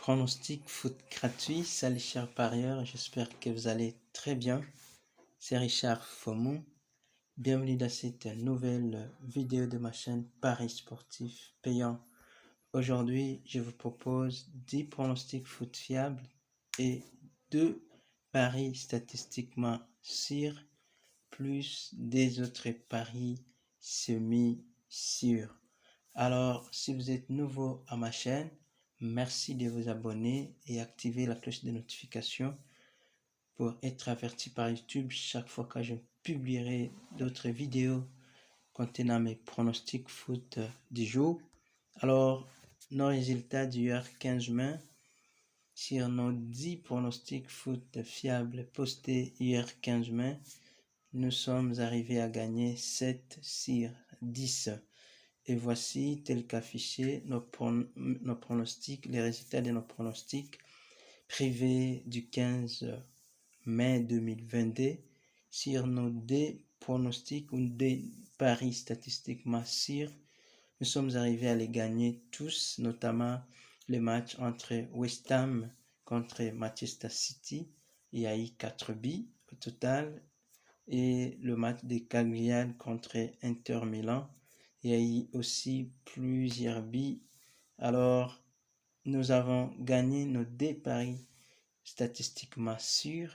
Pronostic foot gratuit, salut chers parieurs, j'espère que vous allez très bien. C'est Richard Fomou. Bienvenue dans cette nouvelle vidéo de ma chaîne Paris Sportif Payant. Aujourd'hui, je vous propose 10 pronostics foot fiables et 2 paris statistiquement sûrs, plus des autres paris semi-sûrs. Alors, si vous êtes nouveau à ma chaîne, merci de vous abonner et activer la cloche de notification pour être averti par YouTube chaque fois que je publierai d'autres vidéos contenant mes pronostics foot du jour. Alors, nos résultats d'hier 15 mai sur nos 10 pronostics foot fiables postés hier 15 mai, nous sommes arrivés à gagner 7 sur 10. Et voici, tel qu'affiché, nos pronostics, les résultats de nos pronostics privés du 15 mai 2022 sur nos 2 pronostics ou 2 paris statistiquement sûrs. Nous sommes arrivés à les gagner tous, notamment le match entre West Ham contre Manchester City. Il y a eu 4 buts au total. Et le match de Cagliari contre Inter Milan. Il y a eu aussi plusieurs buts. Alors, nous avons gagné nos 2 paris statistiquement sûrs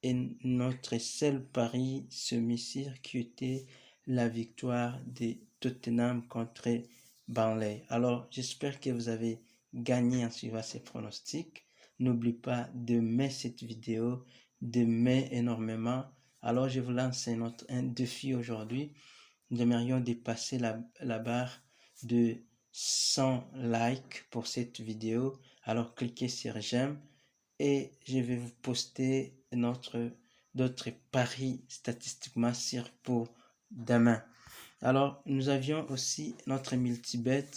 et notre seul pari semi-sûr qui était la victoire de Tottenham contre Burnley. Alors, j'espère que vous avez gagné en suivant ces pronostics. N'oubliez pas d'aimer cette vidéo, d'aimer énormément. Alors, je vous lance un défi aujourd'hui. Nous aimerions dépasser la barre de 100 likes pour cette vidéo. Alors, cliquez sur j'aime et je vais vous poster d'autres paris statistiquement sûrs pour demain. Alors, nous avions aussi notre multibet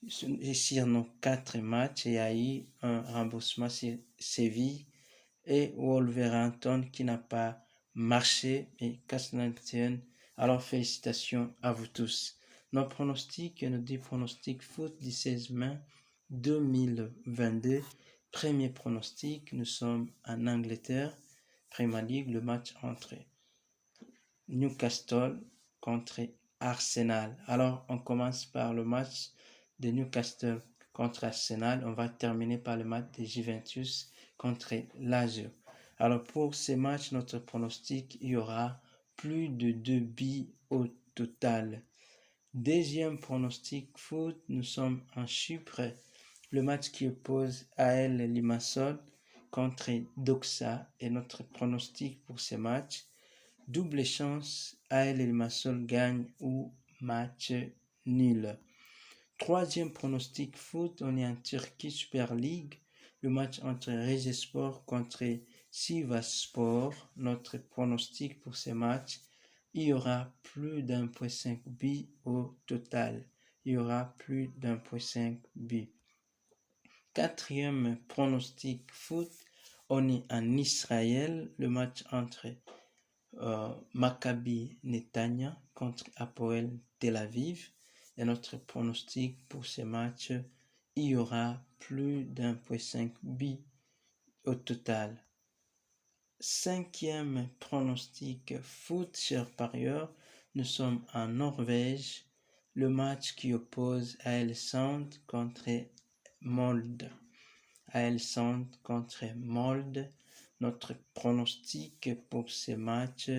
sur nos 4 matchs. Il y a eu un remboursement sur Séville et Wolverhampton qui n'a pas marché, et Castlemaine. Alors félicitations à vous tous. Nos pronostics, nos 10 pronostics foot du 16 mai 2022. Premier pronostic, nous sommes en Angleterre, Premier League, le match entre Newcastle contre Arsenal. Alors on commence par le match de Newcastle contre Arsenal. On va terminer par le match de Juventus contre Lazio. Alors pour ces matchs, notre pronostic, il y aura plus de 2 buts au total. Deuxième pronostic foot, nous sommes en Chypre. Le match qui oppose AL Limassol contre Doxa et notre pronostic pour ce match. Double chance, AL Limassol gagne ou match nul. Troisième pronostic foot, on est en Turquie Super League. Le match entre Rizespor contre Sivasspor. Notre pronostic pour ce match, il y aura plus d'1.5 buts au total. Il y aura plus d'1.5 buts. Quatrième pronostic foot, on est en Israël. Le match entre Maccabi Netanya contre Hapoel Tel Aviv. Et notre pronostic pour ce match, il y aura plus d'1.5 buts au total. Cinquième pronostic foot, chers parieurs, nous sommes en Norvège. Le match qui oppose AL Sand contre Molde. AL Sand contre Molde. Notre pronostic pour ce match,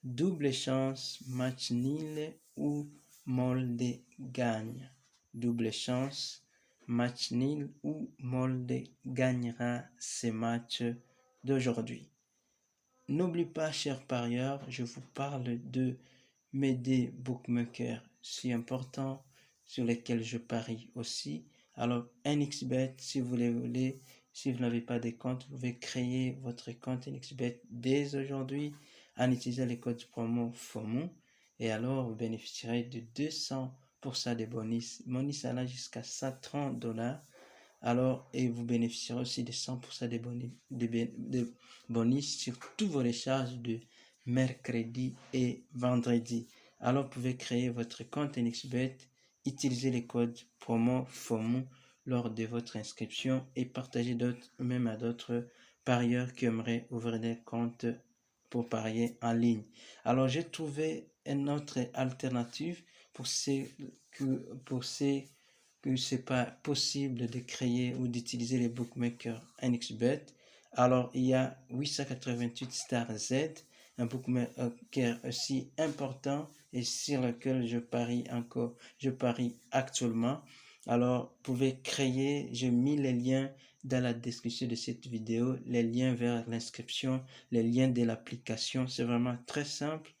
double chance, match nul ou Molde gagne. Double chance, match nul ou Molde gagnera ce match d'aujourd'hui. N'oubliez pas, chers parieurs, je vous parle de mes 2 bookmakers si importants sur lesquels je parie aussi. Alors, NXBet, si vous voulez, si vous n'avez pas de compte, vous pouvez créer votre compte NXBet dès aujourd'hui en utilisant le code promo FOMO. Et alors, vous bénéficierez de 200% de bonus. Bonus allant jusqu'à $130. Alors, et vous bénéficierez aussi de 100% de bonus sur tous vos recharges de mercredi et vendredi. Alors, vous pouvez créer votre compte NXBet, utiliser les codes promo FOMO lors de votre inscription et partagez même à d'autres parieurs qui aimeraient ouvrir des comptes pour parier en ligne. Alors, j'ai trouvé une autre alternative pour ceux que c'est pas possible de créer ou d'utiliser les bookmakers NXBet. Alors, il y a 888 Star Z, un bookmaker aussi important et sur lequel je parie actuellement. Alors, vous pouvez créer, j'ai mis les liens dans la description de cette vidéo, les liens vers l'inscription, les liens de l'application. C'est vraiment très simple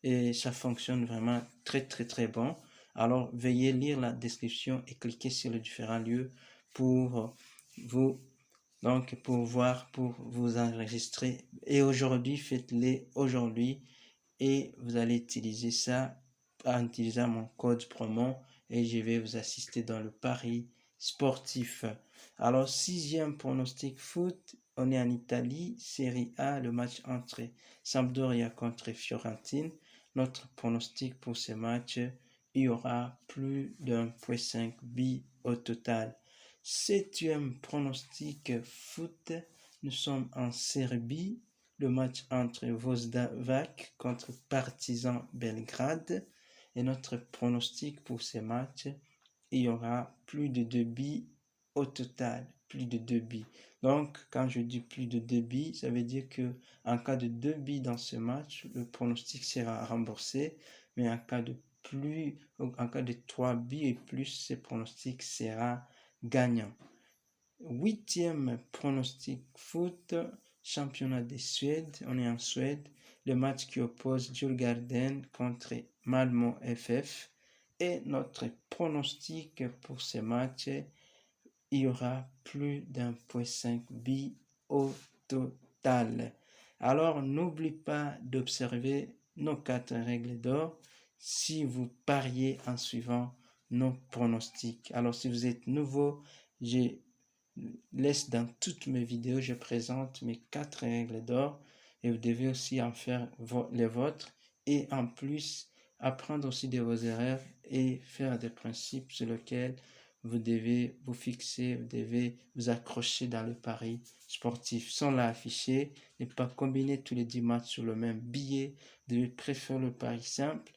et ça fonctionne vraiment très bon. Alors, veuillez lire la description et cliquez sur les différents lieux pour vous pour vous enregistrer. Et aujourd'hui, faites-les aujourd'hui et vous allez utiliser ça en utilisant mon code promo et je vais vous assister dans le pari sportif. Alors, 6e pronostic foot, on est en Italie, Série A, le match entre Sampdoria contre Fiorentine. Notre pronostic pour ce match, il y aura plus d'1,5 but au total. 7e pronostic foot, nous sommes en Serbie, le match entre Voždovac contre Partizan Belgrade. Et notre pronostic pour ce match, il y aura plus de 2 buts au total, plus de 2 buts. Donc, quand je dis plus de 2 buts, ça veut dire que en cas de 2 buts dans ce match, le pronostic sera remboursé, mais en cas de 3 buts et plus, ce pronostic sera gagnant. 8e pronostic foot, championnat de Suède, on est en Suède, le match qui oppose Djurgården contre Malmö FF. Et notre pronostic pour ce match, il y aura plus d'1,5 but au total. Alors, n'oublie pas d'observer nos 4 règles d'or si vous pariez en suivant nos pronostics. Alors, si vous êtes nouveau, je laisse dans toutes mes vidéos, je présente mes 4 règles d'or et vous devez aussi en faire les vôtres et en plus apprendre aussi de vos erreurs et faire des principes sur lesquels vous devez vous fixer, vous devez vous accrocher dans le pari sportif. Sans l'afficher, ne pas combiner tous les 10 matchs sur le même billet, vous devez préférer le pari simple,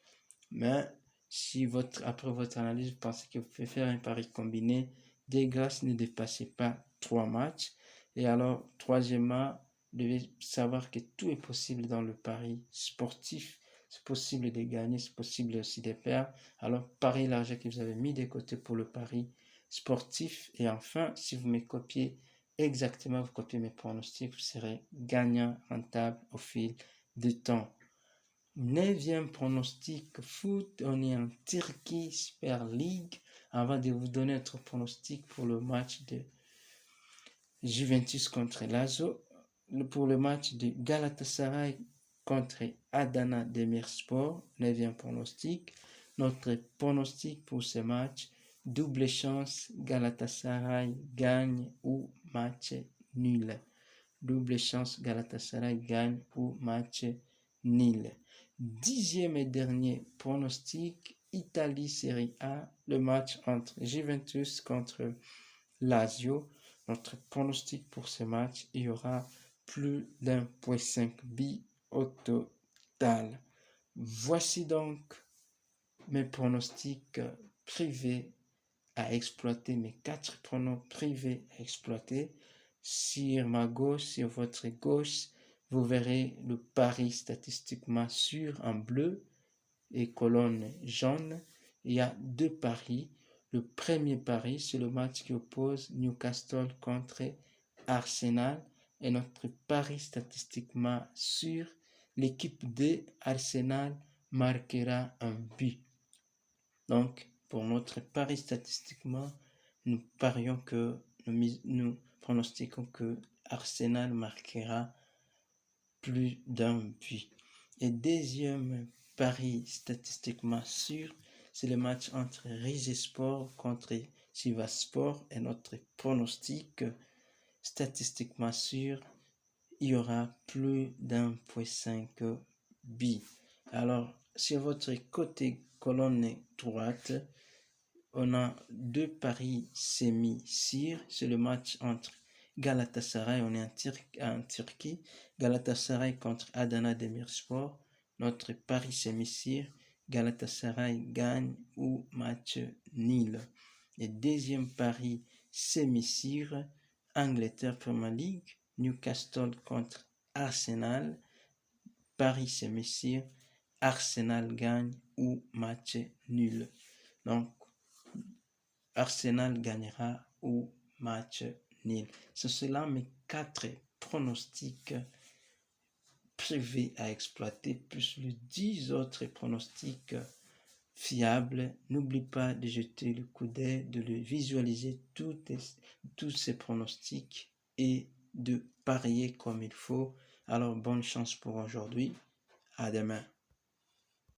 mais si après votre analyse, vous pensez que vous pouvez faire un pari combiné, de grâce, ne dépassez pas 3 matchs. Et alors, troisièmement, vous devez savoir que tout est possible dans le pari sportif. C'est possible de gagner, c'est possible aussi de perdre. Alors, pariez l'argent que vous avez mis de côté pour le pari sportif. Et enfin, si vous me copiez exactement, vous copiez mes pronostics, vous serez gagnant rentable au fil du temps. 9e pronostic foot, on est en Turquie Super League. Avant de vous donner notre pronostic pour le match de Juventus contre Lazio, pour le match de Galatasaray contre Adana Demirspor, 9e pronostic. Notre pronostic pour ce match, double chance, Galatasaray gagne ou match nul. Double chance, Galatasaray gagne ou match nul. 10e et dernier pronostic, Italie Serie A, le match entre Juventus contre Lazio. Notre pronostic pour ce match, il y aura plus d'1,5 but au total. Voici donc mes pronostics privés à exploiter, mes 4 pronos privés à exploiter. Sur ma gauche, sur votre gauche, vous verrez le pari statistiquement sûr en bleu et colonne jaune. Il y a 2 paris. Le premier pari, c'est le match qui oppose Newcastle contre Arsenal. Et notre pari statistiquement sûr, l'équipe de Arsenal marquera un but. Donc, pour notre pari statistiquement, nous pronostiquons que Arsenal marquera plus d'un but. Et deuxième pari statistiquement sûr, c'est le match entre Rizespor contre Sivasspor. Et notre pronostic statistiquement sûr, il y aura plus d'1,5 but. Alors, sur votre côté colonne droite, on a deux paris semi-sûrs. C'est le match entre Galatasaray, on est en Turquie, Galatasaray contre Adana Demirspor. Notre pari semi-sûr, Galatasaray gagne ou match nul. Et deuxième pari semi-sûr, Angleterre Premier League, Newcastle contre Arsenal. Pari semi-sûr, Arsenal gagne ou match nul. Donc, Arsenal gagnera ou match nul. C'est cela mes 4 pronostics privés à exploiter, plus les 10 autres pronostics fiables. N'oublie pas de jeter le coup d'œil, de le visualiser tous ces pronostics et de parier comme il faut. Alors, bonne chance pour aujourd'hui. À demain.